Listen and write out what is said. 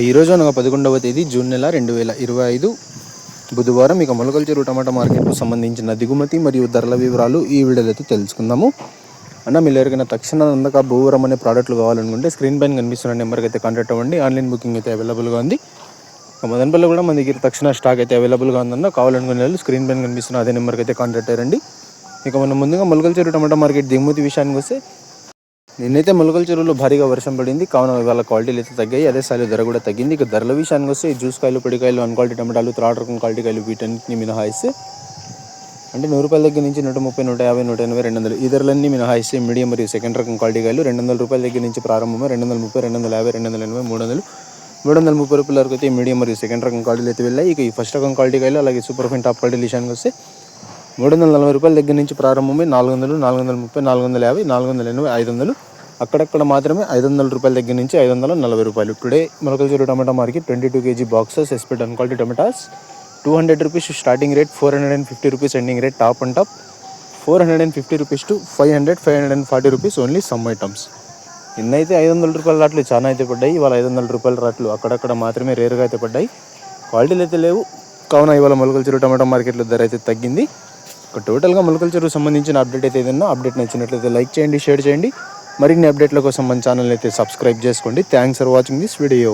ఈరోజు అనగా 11వ తేదీ జూన్ నెల 2025 బుధవారం. ఇక మొలకల చెరువు టమాటా మార్కెట్కు సంబంధించిన దిగుమతి మరియు ధరల వివరాలు ఈ వీడియోలో అయితే తెలుసుకుందాము. మీరు ఎవరికైనా తక్షణ అందక భూవరం అనే ప్రోడక్ట్లు కావాలనుకుంటే స్క్రీన్ పైన కనిపిస్తున్న నెంబర్కి అయితే కాంటాక్ట్ అవ్వండి. ఆన్లైన్ బుకింగ్ అయితే అవైలబుల్గా ఉంది. మదనపల్లి కూడా మన దగ్గర తక్షణ స్టాక్ అయితే అవైలబుల్గా ఉందన్న. కావాలనుకునే వాళ్ళు స్క్రీన్ పైన కనిపిస్తున్న అదే నెంబర్కి అయితే కాంటాక్ట్ అయ్యండి. ఇక మనం ముందుగా మొలకల చెరువు టమాటా మార్కెట్ దిగుమతి విషయానికి వస్తే, నిన్నైతే మొలకల చెరువులో భారీగా వర్షం పడింది కావున ఇవాళ క్వాలిటీలు అయితే తగ్గాయి. అదే స్థాయిలో ధర కూడా తగ్గింది. ఇక ధరల విషయానికి వస్తే జ్యూస్ కాయలు, పొడికాయలు, అన్క్వాలిటీ టమాటాలు, థర్డ్ రకం క్వాలిటీ కాయలు వీటన్నిటిని మినహాయిస్తే, అంటే ₹100 దగ్గర నుంచి 130, 150, 180, 200 ఈ ధరలన్నీ మినహాయిస్తే మీడియం మరియు సెకండ్ రకం క్వాలిటీ కాయలు ₹200 దగ్గర నుంచి ప్రారంభమే. 230, 250, 280, 300, ₹330 వరకు అయితే మీడియం మరియు సెకండ్ రకం క్వాలిటీలు అయితే వెళ్ళాయి. ఇక ఈ ఫస్ట్ రకం క్వాలిటీ కాయలు అలాగే సూపర్ ఫైన్ టాప్ క్వాలిటీ విషయానికి వస్తే ₹340 దగ్గర నుంచి ప్రారంభమై 400, 430, 450, 480, 500, అక్కడక్కడ మాత్రమే ₹500 దగ్గర నుంచి ₹540. Today Molakala Cheruvu tomato market 22 kg boxes ఎస్పెడ్ and quality tomatoes ₹200 starting rate, ₹450 ending rate. Top and top ₹450 to ₹500, ₹540 only some items. నిన్నైతే ₹500 రాట్లు చాలా అయితే పడ్డాయి. ఇవాళ ₹500 రాట్లు అక్కడక్కడ మాత్రమే రేరుగా అయితే పడ్డాయి. క్వాలిటీలు అయితే లేవు కావున ఇవాళ మొలకల చెరువు టమాటా మార్కెట్లో ధర అయితే తగ్గింది. టోటల్గా మొలకల చెరువు సంబంధించిన అప్డేట్ అయితే ఏదన్నా అప్డేట్ నచ్చినట్లయితే లైక్ చేయండి, షేర్ చేయండి. మరిన్ని అప్డేట్ల కోసం మన ఛానల్ అయితే సబ్స్క్రైబ్ చేసుకోండి. Thanks for watching this video.